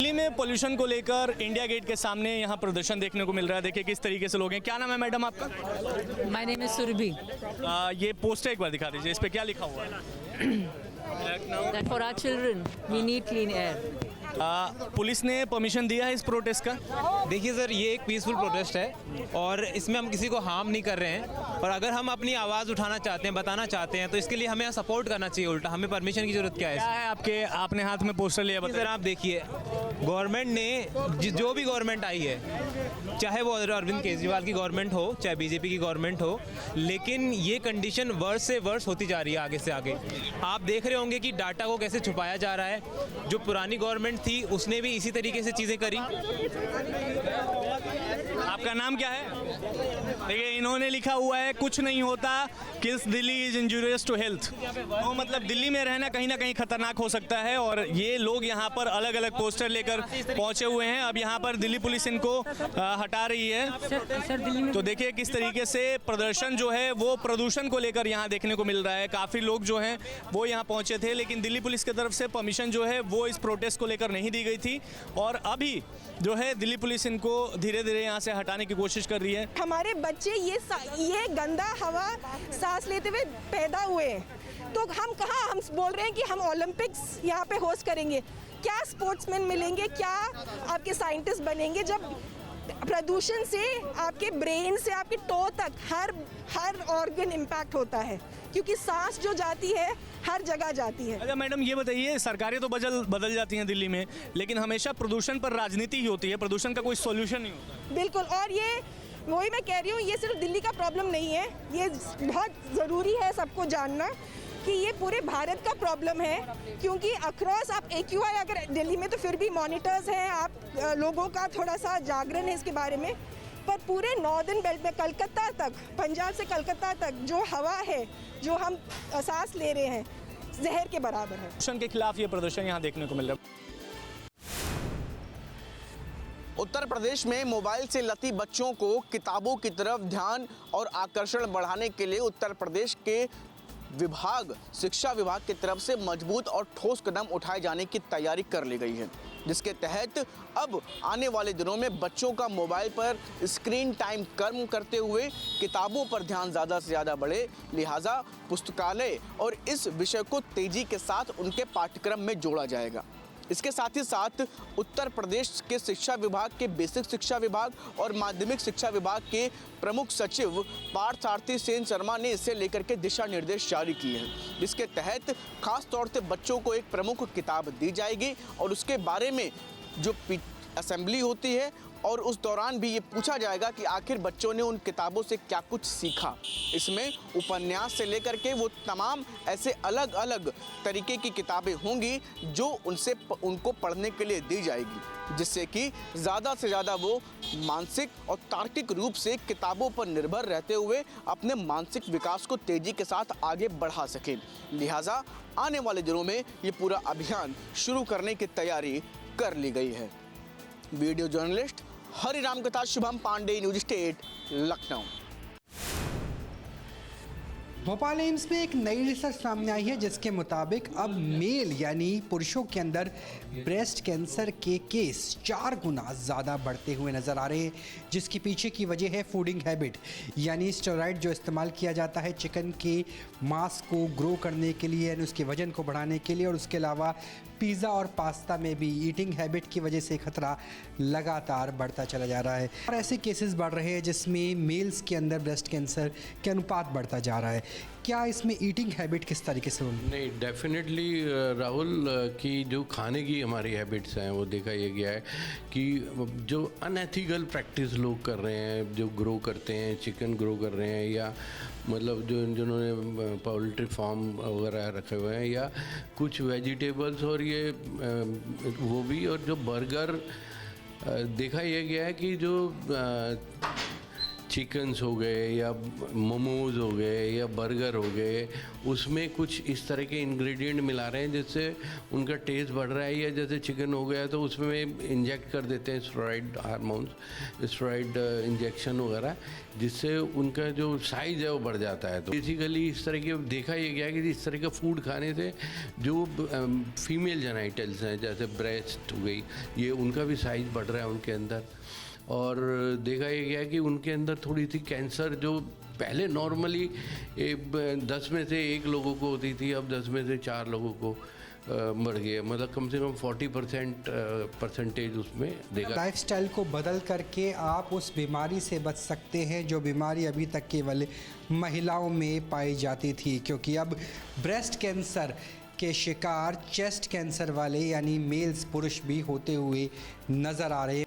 दिल्ली में पोल्यूशन को लेकर इंडिया गेट के सामने यहाँ प्रदर्शन देखने को मिल रहा है। देखिए किस तरीके से लोग हैं। क्या नाम है मैडम आपका? My name is Surbhi. ये पोस्टर एक बार दिखा दीजिए, इस पे क्या लिखा हुआ है? That for our children we need clean air. Police ने परमिशन दिया है इस प्रोटेस्ट का? देखिए सर, ये एक पीसफुल प्रोटेस्ट है और इसमें हम किसी को हार्म नहीं कर रहे हैं। और अगर हम अपनी आवाज़ उठाना चाहते हैं, बताना चाहते हैं, तो इसके लिए हमें सपोर्ट करना चाहिए। उल्टा हमें परमिशन की जरूरत क्या है? क्या है आपने हाथ में पोस्टर लिया? सर आप देखिए, गवर्नमेंट ने जो भी गवर्नमेंट आई है, चाहे वो अरविंद केजरीवाल की गवर्नमेंट हो, चाहे बीजेपी की गवर्नमेंट हो, लेकिन ये कंडीशन वर्ष से वर्ष होती जा रही है आगे से आगे। आप देख रहे होंगे कि डाटा को कैसे छुपाया जा रहा है। जो पुरानी गवर्नमेंट थी उसने भी इसी तरीके से चीज़ें करी। आपका नाम क्या है? देखिए इन्होंने लिखा हुआ है कुछ नहीं होता, kills Delhi is injurious to health. तो मतलब दिल्ली में रहना कहीं ना कहीं खतरनाक हो सकता है और ये लोग यहाँ पर अलग अलग पोस्टर लेकर पहुंचे हुए हैं। अब यहाँ पर दिल्ली पुलिस इनको हटा रही है। तो देखिए किस तरीके से प्रदर्शन जो है वो प्रदूषण को लेकर यहाँ देखने को मिल रहा है। काफ़ी लोग जो हैं वो यहाँ पहुँचे थे, लेकिन दिल्ली पुलिस की तरफ से परमिशन जो है वो इस प्रोटेस्ट को लेकर नहीं दी गई थी और अभी जो है दिल्ली पुलिस इनको धीरे धीरे यहाँ से हटाने की कोशिश कर रही है। हमारे बच्चे ये गंदा हवा सांस लेते हुए पैदा हुए हैं, तो हम कहाँ हम बोल रहे हैं कि हम ओलंपिक्स यहाँ पे होस्ट करेंगे। क्या स्पोर्ट्समैन मिलेंगे, क्या आपके साइंटिस्ट बनेंगे जब प्रदूषण से आपके ब्रेन से आपके टो तक हर ऑर्गन इम्पैक्ट होता है, क्योंकि सांस जो जाती है हर जगह जाती है। अच्छा मैडम ये बताइए, सरकारें तो बदल जाती हैं दिल्ली में, लेकिन हमेशा प्रदूषण पर राजनीति ही होती है, प्रदूषण का कोई सॉल्यूशन नहीं होता। बिल्कुल, और ये वही मैं कह रही हूँ, ये सिर्फ दिल्ली का प्रॉब्लम नहीं है। ये बहुत ज़रूरी है सबको जानना कि ये पूरे भारत का प्रॉब्लम है, क्योंकि अक्रॉस आप AQI अगर दिल्ली में तो फिर भी मॉनिटर्स हैं, आप लोगों का थोड़ा सा जागरण है इसके बारे में, पर पूरे नॉर्दर्न बेल्ट में कलकत्ता तक, पंजाब से कलकत्ता तक जो हवा है, जो हम सांस ले रहे हैं, जहर के बराबर है। प्रदूषण के खिलाफ ये प्रदर्शन यहाँ देखने को मिल रहा है। उत्तर प्रदेश में मोबाइल से लती बच्चों को किताबों की तरफ ध्यान और आकर्षण बढ़ाने के लिए उत्तर प्रदेश के शिक्षा विभाग की तरफ से मजबूत और ठोस कदम उठाए जाने की तैयारी कर ली गई है, जिसके तहत अब आने वाले दिनों में बच्चों का मोबाइल पर स्क्रीन टाइम कम करते हुए किताबों पर ध्यान ज़्यादा से ज़्यादा बढ़े। लिहाजा पुस्तकालय और इस विषय को तेज़ी के साथ उनके पाठ्यक्रम में जोड़ा जाएगा। इसके साथ ही साथ उत्तर प्रदेश के शिक्षा विभाग के बेसिक शिक्षा विभाग और माध्यमिक शिक्षा विभाग के प्रमुख सचिव पार्थसारथी सेन शर्मा ने इसे लेकर के दिशा निर्देश जारी किए हैं, जिसके तहत खास तौर से बच्चों को एक प्रमुख किताब दी जाएगी और उसके बारे में जो असेंबली होती है और उस दौरान भी ये पूछा जाएगा कि आखिर बच्चों ने उन किताबों से क्या कुछ सीखा। इसमें उपन्यास से लेकर के वो तमाम ऐसे अलग अलग तरीके की किताबें होंगी जो उनको पढ़ने के लिए दी जाएगी, जिससे कि ज़्यादा से ज़्यादा वो मानसिक और तार्किक रूप से किताबों पर निर्भर रहते हुए अपने मानसिक विकास को तेज़ी के साथ आगे बढ़ा सकें। लिहाजा आने वाले दिनों में ये पूरा अभियान शुरू करने की तैयारी कर ली गई है। वीडियो जर्नलिस्ट हरिराम के साथ शुभम पांडे, न्यूज स्टेट, लखनऊ। भोपाल एम्स में एक नई रिसर्च सामने आई है, जिसके मुताबिक अब मेल यानी पुरुषों के अंदर ब्रेस्ट कैंसर के केस 4 गुना ज़्यादा बढ़ते हुए नज़र आ रहे हैं, जिसके पीछे की वजह है फूडिंग हैबिट यानी स्टेरॉइड जो इस्तेमाल किया जाता है चिकन के मांस को ग्रो करने के लिए यानी उसके वजन को बढ़ाने के लिए, और उसके अलावा पिज़्ज़ा और पास्ता में भी ईटिंग हैबिट की वजह से खतरा लगातार बढ़ता चला जा रहा है और ऐसे केसेस बढ़ रहे हैं जिसमें मेल्स के अंदर ब्रेस्ट कैंसर के अनुपात बढ़ता जा रहा है। क्या इसमें ईटिंग हैबिट किस तरीके से होगी? नहीं, डेफिनेटली राहुल की जो खाने की हमारी हैबिट्स हैं वो देखा यह गया है कि जो अनएथिकल प्रैक्टिस लोग कर रहे हैं, जो ग्रो करते हैं, चिकन ग्रो कर रहे हैं या मतलब जिन्होंने पोल्ट्री फार्म वगैरह रखे हुए हैं या कुछ वेजिटेबल्स और ये वो भी, और जो बर्गर देखा यह गया है कि जो चिकन्स हो गए या मोमोज हो गए या बर्गर हो गए, उसमें कुछ इस तरह के इंग्रेडिएंट मिला रहे हैं जिससे उनका टेस्ट बढ़ रहा है। या जैसे चिकन हो गया तो उसमें इंजेक्ट कर देते हैं स्टेरॉइड हार्मोन्स, स्टेरॉइड इंजेक्शन वगैरह, जिससे उनका जो साइज़ है वो बढ़ जाता है। तो बेसिकली इस तरह के देखा ये गया कि इस तरह का फूड खाने से जो फीमेल जेनाइटल्स हैं, जैसे ब्रेस्ट हो गई, ये उनका भी साइज़ बढ़ रहा है उनके अंदर। और देखा ये गया कि उनके अंदर थोड़ी सी कैंसर जो पहले नॉर्मली 10 में से 1 लोगों को होती थी, अब 10 में से 4 लोगों को बढ़ गया, मतलब कम से कम 40% परसेंटेज उसमें देखा। लाइफस्टाइल को बदल करके आप उस बीमारी से बच सकते हैं जो बीमारी अभी तक केवल महिलाओं में पाई जाती थी, क्योंकि अब ब्रेस्ट कैंसर के शिकार चेस्ट कैंसर वाले यानी मेल्स पुरुष भी होते हुए नज़र आ रहे हैं।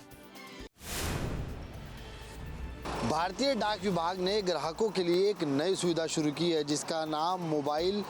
भारतीय डाक विभाग ने ग्राहकों के लिए एक नई सुविधा शुरू की है जिसका नाम मोबाइल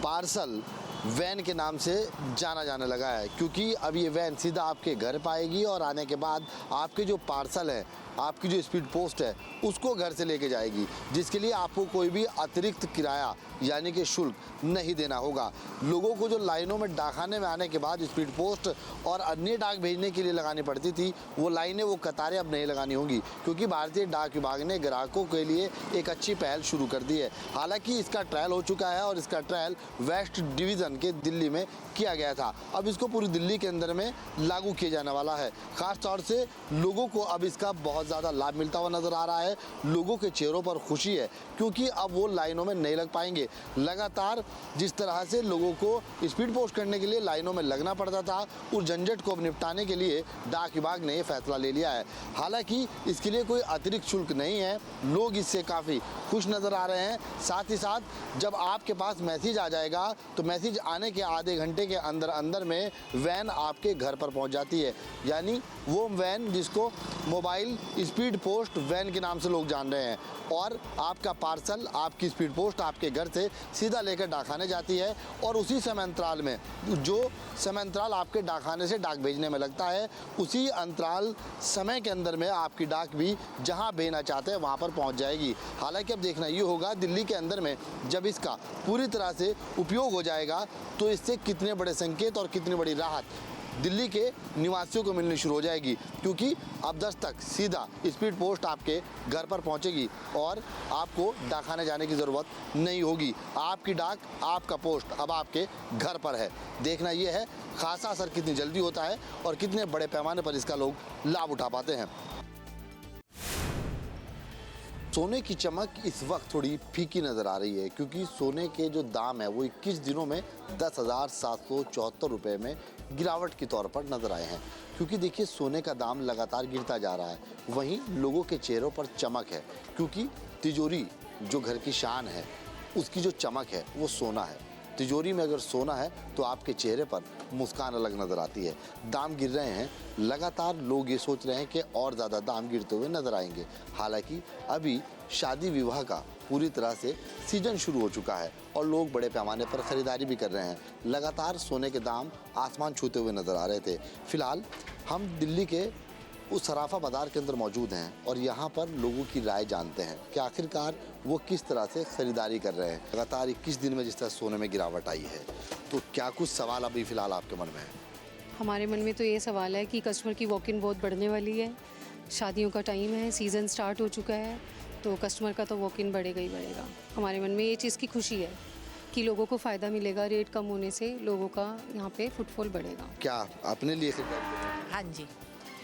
पार्सल वैन के नाम से जाना जाने लगा है, क्योंकि अब ये वैन सीधा आपके घर पर आएगी और आने के बाद आपके जो पार्सल है, आपकी जो स्पीड पोस्ट है, उसको घर से लेके जाएगी, जिसके लिए आपको कोई भी अतिरिक्त किराया यानी कि शुल्क नहीं देना होगा। लोगों को जो लाइनों में डाकखाने में आने के बाद स्पीड पोस्ट और अन्य डाक भेजने के लिए लगानी पड़ती थी, वो लाइनें, वो कतारें अब नहीं लगानी होंगी, क्योंकि भारतीय डाक विभाग ने ग्राहकों के लिए एक अच्छी पहल शुरू कर दी है। हालांकि इसका ट्रायल हो चुका है और इसका ट्रायल वेस्ट डिवीज़न के दिल्ली में किया गया था। अब इसको पूरी दिल्ली के अंदर में लागू किया जाने वाला है। ख़ास तौर से लोगों को अब इसका बहुत ज़्यादा लाभ मिलता हुआ नज़र आ रहा है। लोगों के चेहरों पर खुशी है, क्योंकि अब वो लाइनों में नहीं लग पाएंगे। लगातार जिस तरह से लोगों को स्पीड पोस्ट करने के लिए लाइनों में लगना पड़ता था, उस झंझट को निपटाने के लिए डाक विभाग ने ये फैसला ले लिया है। हालांकि इसके लिए कोई अतिरिक्त शुल्क नहीं है, लोग इससे काफ़ी खुश नज़र आ रहे हैं। साथ ही साथ जब आपके पास मैसेज आ जाएगा तो मैसेज आने के आधे घंटे के अंदर अंदर में वैन आपके घर पर पहुंच जाती है, यानी वो वैन जिसको मोबाइल स्पीड पोस्ट वैन के नाम से लोग जान रहे हैं, और आपका पार्सल, आपकी स्पीड पोस्ट आपके घर से सीधा लेकर डाकखाने जाती है। और उसी समय अंतराल में, जो समय अंतराल आपके डाकखाने से डाक भेजने में लगता है, उसी अंतराल समय के अंदर में आपकी डाक भी जहां भेजना चाहते हैं वहां पर पहुंच जाएगी। हालांकि अब देखना ये होगा दिल्ली के अंदर में जब इसका पूरी तरह से उपयोग हो जाएगा तो इससे कितने बड़े संकेत और कितनी बड़ी राहत दिल्ली के निवासियों को मिलनी शुरू हो जाएगी, क्योंकि अब 10 तक सीधा स्पीड पोस्ट आपके घर पर पहुंचेगी और आपको डाकखाने जाने की ज़रूरत नहीं होगी। आपकी डाक, आपका पोस्ट अब आपके घर पर है। देखना यह है खासा असर कितनी जल्दी होता है और कितने बड़े पैमाने पर इसका लोग लाभ उठा पाते हैं। सोने की चमक इस वक्त थोड़ी फीकी नज़र आ रही है, क्योंकि सोने के जो दाम है वो 21 दिनों में 10,774 रुपये में गिरावट के तौर पर नज़र आए हैं। क्योंकि देखिए सोने का दाम लगातार गिरता जा रहा है, वहीं लोगों के चेहरों पर चमक है, क्योंकि तिजोरी जो घर की शान है उसकी जो चमक है वो सोना है। तिजोरी में अगर सोना है तो आपके चेहरे पर मुस्कान अलग नज़र आती है। दाम गिर रहे हैं, लगातार लोग ये सोच रहे हैं कि और ज़्यादा दाम गिरते हुए नज़र आएंगे। हालांकि अभी शादी विवाह का पूरी तरह से सीजन शुरू हो चुका है और लोग बड़े पैमाने पर ख़रीदारी भी कर रहे हैं। लगातार सोने के दाम आसमान छूते हुए नज़र आ रहे थे। फ़िलहाल हम दिल्ली के उस सराफा बाज़ार के अंदर मौजूद हैं और यहाँ पर लोगों की राय जानते हैं कि आखिरकार वो किस तरह से ख़रीदारी कर रहे हैं। लगातार 21 दिन में जिस तरह सोने में गिरावट आई है, तो क्या कुछ सवाल अभी फ़िलहाल आपके मन में है? हमारे मन में तो ये सवाल है कि कस्टमर की वॉक इन बहुत बढ़ने वाली है। शादियों का टाइम है, सीज़न स्टार्ट हो चुका है, तो कस्टमर का तो वॉक इन बढ़ेगा ही बढ़ेगा। हमारे मन में ये चीज़ की खुशी है कि लोगों को फ़ायदा मिलेगा, रेट कम होने से लोगों का यहाँ पे फुटफॉल बढ़ेगा। क्या अपने लिए खरीदारी? हाँ जी।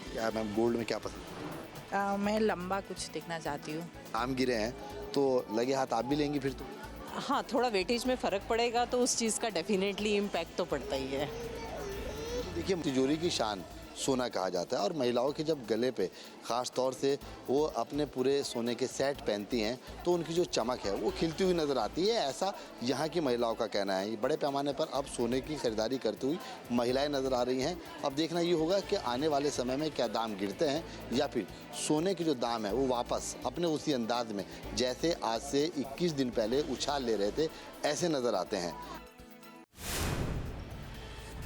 क्या मैम गोल्ड में क्या पसंद? मैं लंबा कुछ देखना चाहती हूँ। दाम गिरे हैं तो लगे हाथ आप भी लेंगी फिर तो? हाँ, थोड़ा वेटेज में फ़र्क पड़ेगा तो उस चीज़ का डेफिनेटली इम्पैक्ट तो पड़ता ही है। देखिए तिजोरी की शान सोना कहा जाता है और महिलाओं के जब गले पे ख़ास तौर से वो अपने पूरे सोने के सेट पहनती हैं तो उनकी जो चमक है वो खिलती हुई नज़र आती है, ऐसा यहाँ की महिलाओं का कहना है। बड़े पैमाने पर अब सोने की ख़रीदारी करती हुई महिलाएं नज़र आ रही हैं। अब देखना ये होगा कि आने वाले समय में क्या दाम गिरते हैं या फिर सोने के जो दाम है वो वापस अपने उसी अंदाज में जैसे आज से 21 दिन पहले उछाल ले रहे थे ऐसे नज़र आते हैं।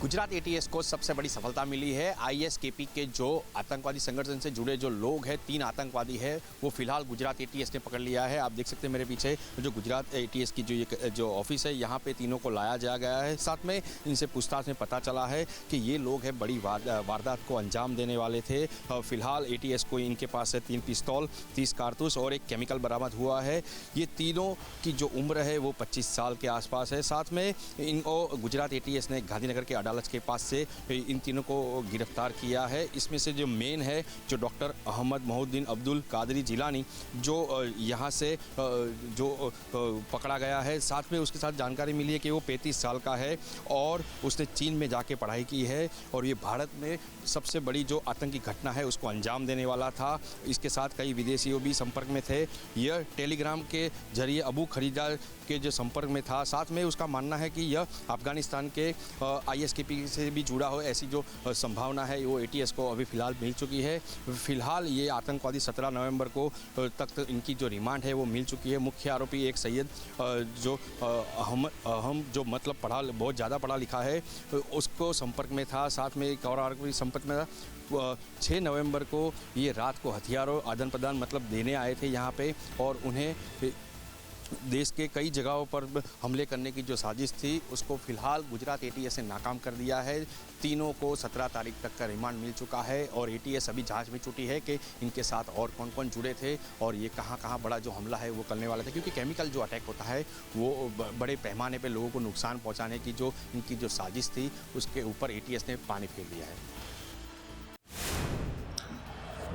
गुजरात एटीएस को सबसे बड़ी सफलता मिली है। आईएसकेपी के जो आतंकवादी संगठन से जुड़े जो लोग हैं, 3 आतंकवादी है, वो फिलहाल गुजरात एटीएस ने पकड़ लिया है। आप देख सकते हैं मेरे पीछे जो गुजरात एटीएस की जो ऑफिस है, यहाँ पे तीनों को लाया जा गया है। साथ में इनसे पूछताछ में पता चला है कि ये लोग हैं बड़ी वारदात को अंजाम देने वाले थे। फिलहाल एटीएस को इनके पास से 3 पिस्तौल, 30 कारतूस और एक केमिकल बरामद हुआ है। ये तीनों की जो उम्र है वो 25 साल के आसपास है। साथ में इनको गुजरात एटीएस ने गांधीनगर के अदालत के पास से इन तीनों को गिरफ्तार किया है। इसमें से जो मेन है जो डॉक्टर अहमद मोहुद्दीन अब्दुल कादरी जिलानी, जो यहाँ से जो पकड़ा गया है। साथ में उसके साथ जानकारी मिली है कि वो 35 साल का है और उसने चीन में जाके पढ़ाई की है और ये भारत में सबसे बड़ी जो आतंकी घटना है उसको अंजाम देने वाला था। इसके साथ कई विदेशियों भी संपर्क में थे। यह टेलीग्राम के जरिए अबू खरीदार के जो संपर्क में था। साथ में उसका मानना है कि यह अफगानिस्तान के आईएसकेपी से भी जुड़ा हो, ऐसी जो संभावना है वो एटीएस को अभी फ़िलहाल मिल चुकी है। फ़िलहाल ये आतंकवादी 17 नवंबर को तक इनकी जो रिमांड है वो मिल चुकी है। मुख्य आरोपी एक सैयद जो अहम जो मतलब बहुत ज़्यादा पढ़ा लिखा है, उसको संपर्क में था। साथ में एक और आरोपी संपर्क में था। 6 नवंबर को ये रात को हथियारों आदान प्रदान मतलब देने आए थे यहाँ पे और उन्हें देश के कई जगहों पर हमले करने की जो साजिश थी उसको फ़िलहाल गुजरात एटीएस ने नाकाम कर दिया है। तीनों को 17 तारीख तक का रिमांड मिल चुका है और एटीएस अभी जांच में जुटी है कि इनके साथ और कौन कौन जुड़े थे और ये कहाँ बड़ा जो हमला है वो करने वाला था, क्योंकि केमिकल जो अटैक होता है वो बड़े पैमाने पे लोगों को नुकसान पहुँचाने की जो इनकी जो साजिश थी उसके ऊपर एटीएस ने पानी फेर दिया है।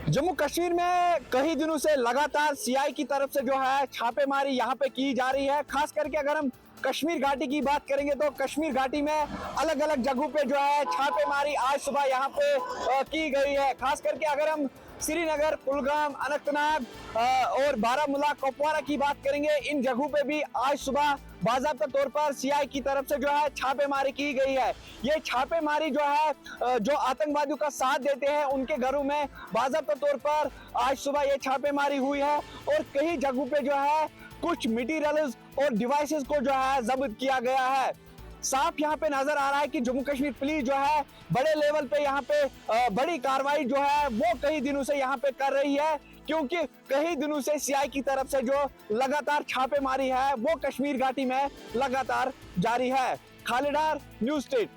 जम्मू कश्मीर में कई दिनों से लगातार सीआई की तरफ से जो है छापेमारी यहाँ पे की जा रही है। खास करके अगर हम कश्मीर घाटी की बात करेंगे तो कश्मीर घाटी में अलग अलग जगहों पे जो है छापेमारी आज सुबह यहाँ पे की गई है। खास करके अगर हम श्रीनगर, कुलगाम, अनंतनाग और बारामूला, कुपवारा की बात करेंगे, इन जगहों पे भी आज सुबह बाज़ाब्ता तौर पर सीआई की तरफ से जो है छापेमारी की गई है। ये छापेमारी जो है जो आतंकवादियों का साथ देते हैं उनके घरों में बाज़ाब्ता तौर पर आज सुबह ये छापेमारी हुई है और कई जगहों पे जो है कुछ मटेरियल्स और डिवाइसेस को जो है जब्त किया गया है। साफ यहाँ पे नजर आ रहा है कि जम्मू कश्मीर पुलिस जो है बड़े लेवल पे यहाँ पे बड़ी कार्रवाई जो है वो कई दिनों से यहाँ पे कर रही है, क्योंकि कई दिनों से सीआई की तरफ से जो लगातार छापेमारी है वो कश्मीर घाटी में लगातार जारी है। खालिदार, न्यूज़ स्टेट।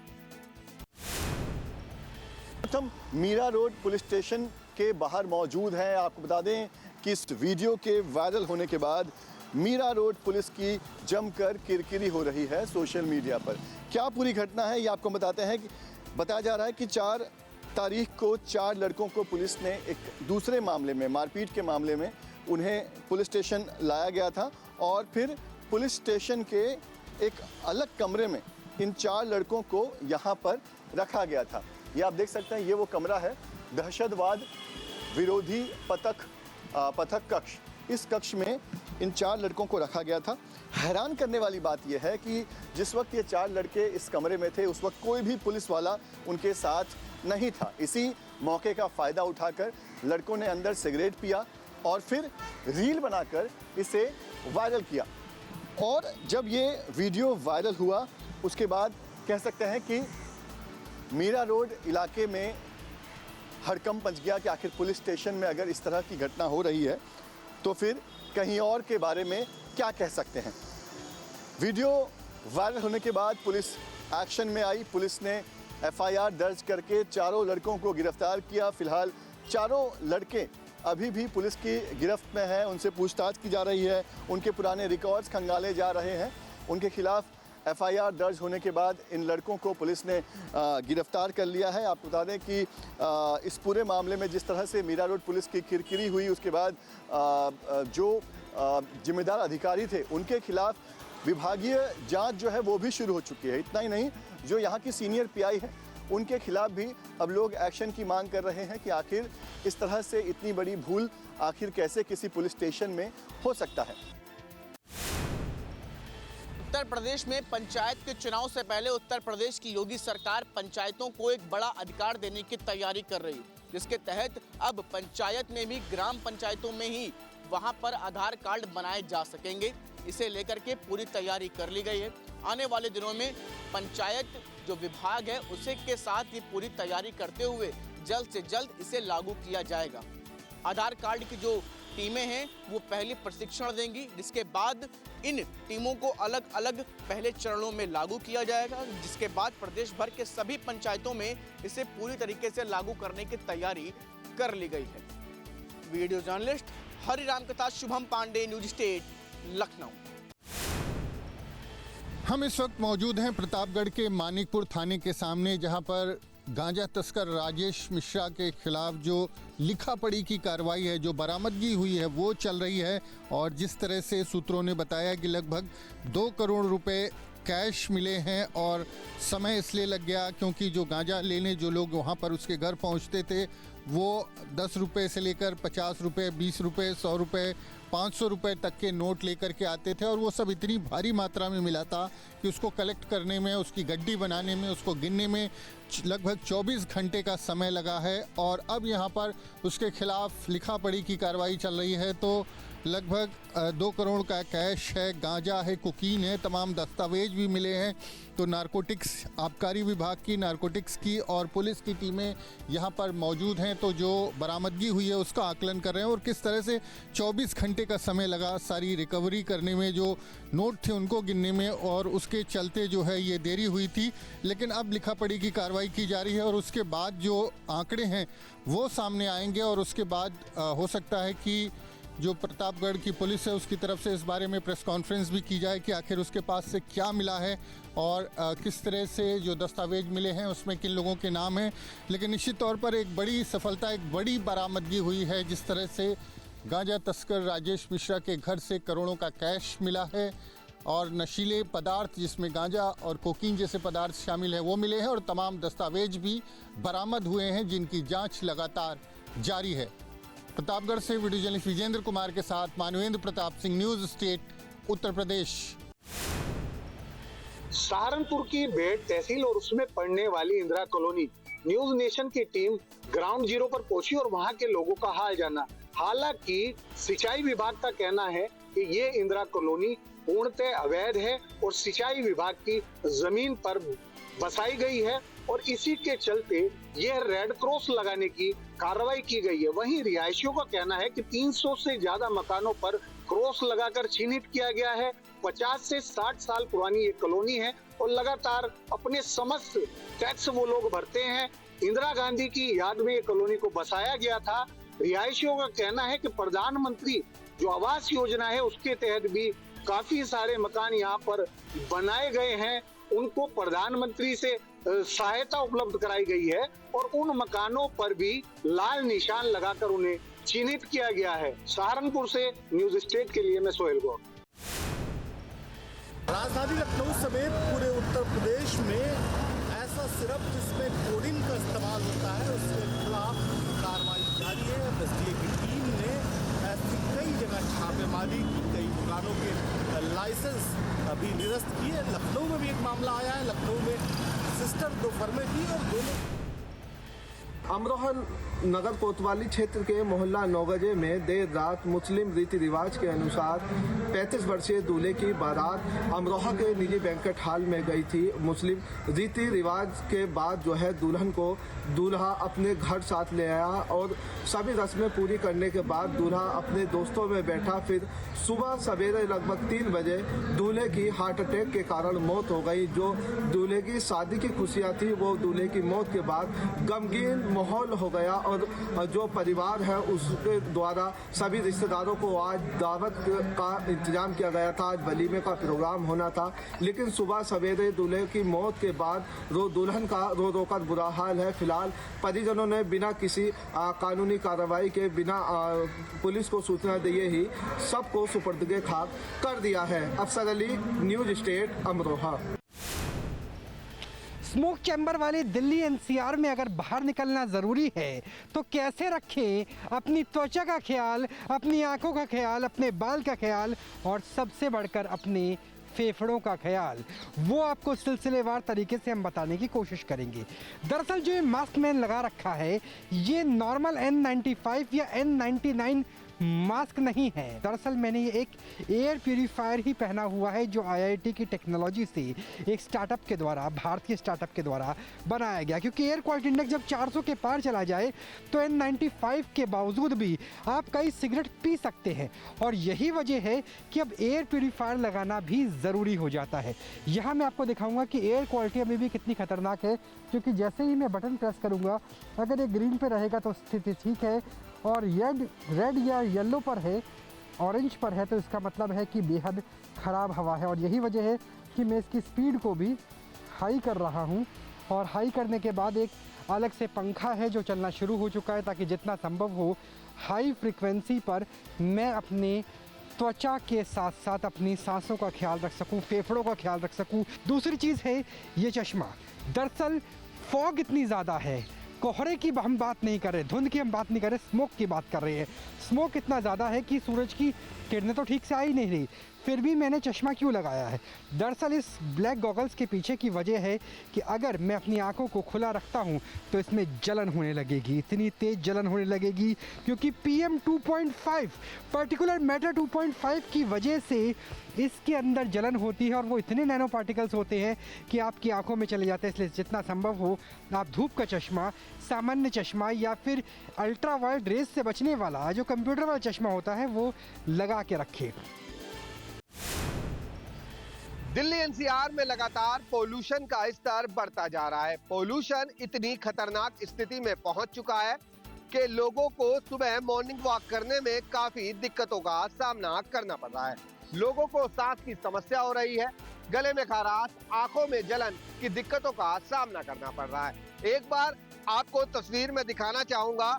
हम मीरा रोड पुलिस स्टेशन के बाहर मौजूद हैं। आपको बता दें कि इस वीडियो के वायरल होने के बाद मीरा रोड पुलिस की जमकर किरकिरी हो रही है सोशल मीडिया पर। क्या पूरी घटना है ये आपको बताते हैं। कि बताया जा रहा है कि 4 तारीख को 4 लड़कों को पुलिस ने एक दूसरे मामले में, मारपीट के मामले में उन्हें पुलिस स्टेशन लाया गया था और फिर पुलिस स्टेशन के एक अलग कमरे में इन 4 लड़कों को यहाँ पर रखा गया था। ये आप देख सकते हैं, ये वो कमरा है, दहशतवाद विरोधी पथक कक्ष। इस कक्ष में इन 4 लड़कों को रखा गया था। हैरान करने वाली बात यह है कि जिस वक्त ये 4 लड़के इस कमरे में थे उस वक्त कोई भी पुलिस वाला उनके साथ नहीं था। इसी मौके का फ़ायदा उठाकर लड़कों ने अंदर सिगरेट पिया और फिर रील बनाकर इसे वायरल किया। और जब ये वीडियो वायरल हुआ उसके बाद कह सकते हैं कि मीरा रोड इलाके में हड़कंप मच गया कि आखिर पुलिस स्टेशन में अगर इस तरह की घटना हो रही है तो फिर कहीं और के बारे में क्या कह सकते हैं। वीडियो वायरल होने के बाद पुलिस एक्शन में आई। पुलिस ने एफआईआर दर्ज करके 4 लड़कों को गिरफ्तार किया। फिलहाल 4 लड़के अभी भी पुलिस की गिरफ्त में हैं, उनसे पूछताछ की जा रही है, उनके पुराने रिकॉर्ड्स खंगाले जा रहे हैं। उनके खिलाफ एफआईआर दर्ज होने के बाद इन लड़कों को पुलिस ने गिरफ्तार कर लिया है। आपको बता दें कि इस पूरे मामले में जिस तरह से मीरा रोड पुलिस की किरकिरी हुई उसके बाद जो जिम्मेदार अधिकारी थे उनके खिलाफ विभागीय जांच जो है वो भी शुरू हो चुकी है। इतना ही नहीं, जो यहाँ की सीनियर पीआई है उनके खिलाफ भी अब लोग एक्शन की मांग कर रहे हैं कि आखिर इस तरह से इतनी बड़ी भूल आखिर कैसे किसी पुलिस स्टेशन में हो सकता है। उत्तर प्रदेश में पंचायत के चुनाव से पहले उत्तर प्रदेश की योगी सरकार पंचायतों को एक बड़ा अधिकार देने की तैयारी कर रही है, जिसके तहत अब पंचायत में भी ग्राम पंचायतों में ही वहां पर आधार कार्ड बनाए जा सकेंगे। इसे लेकर के पूरी तैयारी कर ली गई है। आने वाले दिनों में पंचायत जो विभाग है उसे के साथ ये पूरी तैयारी करते हुए जल्द से जल्द इसे लागू किया जाएगा। आधार कार्ड की जो टीमें हैं वो पहले प्रशिक्षण देंगी, जिसके बाद इन टीमों को अलग अलग पहले चरणों में लागू किया जाएगा, जिसके बाद प्रदेश भर के सभी पंचायतों में इसे पूरी तरीके से लागू करने की तैयारी कर ली गई है। वीडियो जर्नलिस्ट हरिराम के साथ शुभम पांडे, न्यूज स्टेट, लखनऊ। हम इस वक्त मौजूद हैं प्रतापगढ़ के मानिकपुर थाने के सामने, जहां पर गांजा तस्कर राजेश मिश्रा के खिलाफ जो लिखा पढ़ी की कार्रवाई है, जो बरामदगी हुई है, वो चल रही है। और जिस तरह से सूत्रों ने बताया कि लगभग 2 करोड़ रुपए कैश मिले हैं और समय इसलिए लग गया क्योंकि जो गांजा लेने जो लोग वहाँ पर उसके घर पहुँचते थे वो 10 रुपये से लेकर 50 रुपये, 20 रुपये, 100 रुपये, 500 रुपये तक के नोट लेकर के आते थे। और वो सब इतनी भारी मात्रा में मिला था कि उसको कलेक्ट करने में, उसकी गड्डी बनाने में, उसको गिनने में लगभग 24 घंटे का समय लगा है। और अब यहाँ पर उसके खिलाफ लिखा पढ़ी की कार्रवाई चल रही है। तो लगभग 2 करोड़ का कैश है, गांजा है, कोकीन है, तमाम दस्तावेज भी मिले हैं। तो नारकोटिक्स, आबकारी विभाग की, नारकोटिक्स की और पुलिस की टीमें यहाँ पर मौजूद हैं। तो जो बरामदगी हुई है उसका आकलन कर रहे हैं और किस तरह से 24 घंटे का समय लगा सारी रिकवरी करने में, जो नोट थे उनको गिनने में, और उसके चलते जो है ये देरी हुई थी। लेकिन अब लिखा पढ़ी की कार्रवाई की जा रही है और उसके बाद जो आंकड़े हैं वो सामने आएंगे और उसके बाद हो सकता है कि जो प्रतापगढ़ की पुलिस है उसकी तरफ से इस बारे में प्रेस कॉन्फ्रेंस भी की जाए कि आखिर उसके पास से क्या मिला है और किस तरह से जो दस्तावेज मिले हैं उसमें किन लोगों के नाम हैं। लेकिन निश्चित तौर पर एक बड़ी सफलता, एक बड़ी बरामदगी हुई है, जिस तरह से गांजा तस्कर राजेश मिश्रा के घर से करोड़ों का कैश मिला है और नशीले पदार्थ जिसमें गांजा और कोकीन जैसे पदार्थ शामिल हैं वो मिले हैं और तमाम दस्तावेज भी बरामद हुए हैं जिनकी जाँच लगातार जारी है। प्रतापगढ़ से वीडियो जर्नलिस्ट विजेंद्र कुमार के साथ मानवेंद्र प्रताप सिंह, न्यूज स्टेट, उत्तर प्रदेश। सहारनपुर की बेट तहसील और उसमें पड़ने वाली इंदिरा कॉलोनी, न्यूज नेशन की टीम ग्राउंड जीरो पर पहुंची और वहां के लोगों का हाल जाना। हालांकि सिंचाई विभाग का कहना है कि ये इंदिरा कॉलोनी पूर्णतः अवैध है और सिंचाई विभाग की जमीन पर बसाई गई है और इसी के चलते यह रेड क्रॉस लगाने की कार्रवाई की गई है। वहीं रिहायशियों का कहना है कि 300 से ज्यादा मकानों पर क्रॉस लगाकर चिन्हित किया गया है। 50 से 60 साल पुरानी ये कॉलोनी है और लगातार अपने समस्त टैक्स वो लोग भरते हैं। इंदिरा गांधी की याद में ये कॉलोनी को बसाया गया था। रिहायशियों का कहना है कि प्रधानमंत्री जो आवास योजना है उसके तहत भी काफी सारे मकान यहाँ पर बनाए गए हैं। उनको प्रधानमंत्री से सहायता उपलब्ध कराई गई है और उन मकानों पर भी लाल निशान लगाकर उन्हें चिन्हित किया गया है। सहारनपुर से न्यूज स्टेट के लिए मैं सोहेल गौर। राजधानी लखनऊ समेत पूरे उत्तर प्रदेश में ऐसा सिरप जिसमें कोडीन का इस्तेमाल होता है उसके खिलाफ कार्रवाई जारी है। एसडीए की टीम ने ऐसी कई जगह छापेमारी की, कई दुकानों के लाइसेंस अभी निरस्त किए। लखनऊ में भी एक मामला आया है। लखनऊ में सिस्टर 2 फर्में थी और दोनों अमरोहा नगर कोतवाली क्षेत्र के मोहल्ला नौगजे में देर रात मुस्लिम रीति रिवाज के अनुसार 35 वर्षीय दूल्हे की बारात अमरोहा के निजी बैंकेट हॉल में गई थी। मुस्लिम रीति रिवाज के बाद जो है दुल्हन को दूल्हा अपने घर साथ ले आया और सभी रस्में पूरी करने के बाद दूल्हा अपने दोस्तों में बैठा। फिर सुबह सवेरे लगभग 3 बजे दूल्हे की हार्ट अटैक के कारण मौत हो गई। जो दूल्हे की शादी की खुशियाँ थी वो दूल्हे की मौत के बाद गमगीन माहौल हो गया और जो परिवार है उसके द्वारा सभी रिश्तेदारों को आज दावत का इंतजाम किया गया था। आज वलीमे का प्रोग्राम होना था, लेकिन सुबह सवेरे दूल्हे की मौत के बाद दुल्हन का रो कर बुरा हाल है। फिलहाल परिजनों ने बिना किसी कानूनी कार्रवाई के, बिना पुलिस को सूचना दिए ही सबको सुपुर्दे खाक कर दिया है। अफसर Ali, news state, Amroha. Smoke chamber वाले दिल्ली एनसीआर में अगर बाहर निकलना ज़रूरी है तो कैसे रखें अपनी त्वचा का ख्याल, अपनी आंखों का ख्याल, अपने बाल का ख्याल और सबसे बढ़कर अपने फेफड़ों का ख्याल, वो आपको सिलसिलेवार तरीके से हम बताने की कोशिश करेंगे। दरअसल जो ये मास्क मैंने लगा रखा है ये नॉर्मल N95 या N99 मास्क नहीं है। दरअसल मैंने ये एक एयर प्यूरीफायर ही पहना हुआ है जो IIT की टेक्नोलॉजी से एक स्टार्टअप के द्वारा, भारतीय स्टार्टअप के द्वारा बनाया गया, क्योंकि एयर क्वालिटी इंडेक्स जब 400 के पार चला जाए तो N95 के बावजूद भी आप कई सिगरेट पी सकते हैं। और यही वजह है कि अब एयर प्यूरीफायर लगाना भी ज़रूरी हो जाता है। यहाँ मैं आपको दिखाऊंगा कि एयर क्वालिटी अभी भी कितनी खतरनाक है, क्योंकि जैसे ही मैं बटन प्रेस करूँगा, अगर ये ग्रीन पे रहेगा तो स्थिति ठीक है, और रेड या येलो पर है, ऑरेंज पर है, तो इसका मतलब है कि बेहद ख़राब हवा है। और यही वजह है कि मैं इसकी स्पीड को भी हाई कर रहा हूँ, और हाई करने के बाद एक अलग से पंखा है जो चलना शुरू हो चुका है, ताकि जितना संभव हो हाई फ्रिक्वेंसी पर मैं अपने त्वचा के साथ साथ अपनी सांसों का ख्याल रख सकूं, फेफड़ों का ख्याल रख सकूं। दूसरी चीज़ है ये चश्मा। दरअसल फॉग इतनी ज़्यादा है, कोहरे की हम बात नहीं कर रहे, धुंध की हम बात नहीं कर रहे, स्मोक की बात कर रहे हैं। स्मोक इतना ज़्यादा है कि सूरज की किरणें तो ठीक से आ ही नहीं रही, फिर भी मैंने चश्मा क्यों लगाया है? दरअसल इस ब्लैक गॉगल्स के पीछे की वजह है कि अगर मैं अपनी आंखों को खुला रखता हूं तो इसमें जलन होने लगेगी, इतनी तेज़ जलन होने लगेगी, क्योंकि PM 2.5 पार्टिकुलर मैटर 2.5 की वजह से इसके अंदर जलन होती है, और वो इतने नैनो पार्टिकल्स होते हैं कि आपकी आंखों में चले जाते हैं। इसलिए जितना संभव हो आप धूप का चश्मा, सामान्य चश्मा या फिर अल्ट्रा वाइड रेज से बचने वाला जो कंप्यूटर वाला चश्मा होता है वो लगा के रखें। दिल्ली NCR में लगातार पोल्यूशन का स्तर बढ़ता जा रहा है। पोल्यूशन इतनी खतरनाक स्थिति में पहुंच चुका है कि लोगों को सुबह मॉर्निंग वॉक करने में काफी दिक्कतों का सामना करना पड़ रहा है। लोगों को सांस की समस्या हो रही है, गले में खराश, आंखों में जलन की दिक्कतों का सामना करना पड़ रहा है। एक बार आपको तस्वीर में दिखाना चाहूंगा,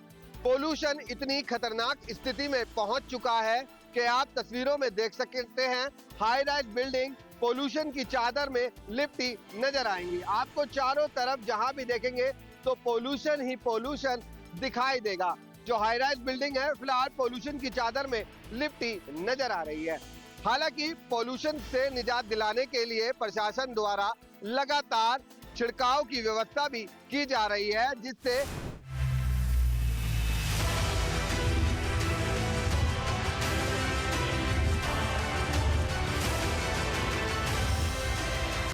पोल्यूशन इतनी खतरनाक स्थिति में पहुंच चुका है कि आप तस्वीरों में देख सकते हैं हाई राइज बिल्डिंग पोल्यूशन की चादर में लिपटी नजर आएंगी। आपको चारों तरफ जहां भी देखेंगे तो पोल्यूशन ही पोल्यूशन दिखाई देगा। जो हाई राइज बिल्डिंग है फिलहाल पोल्यूशन की चादर में लिपटी नजर आ रही है। हालांकि पोल्यूशन से निजात दिलाने के लिए प्रशासन द्वारा लगातार छिड़काव की व्यवस्था भी की जा रही है, जिससे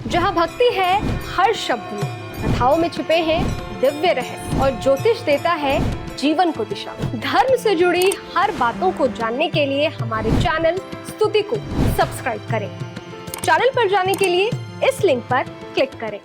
जहाँ भक्ति है हर शब्द में, कथाओं में छुपे हैं दिव्य रहस्य, और ज्योतिष देता है जीवन को दिशा। धर्म से जुड़ी हर बातों को जानने के लिए हमारे चैनल स्तुति को सब्सक्राइब करें। चैनल पर जाने के लिए इस लिंक पर क्लिक करें।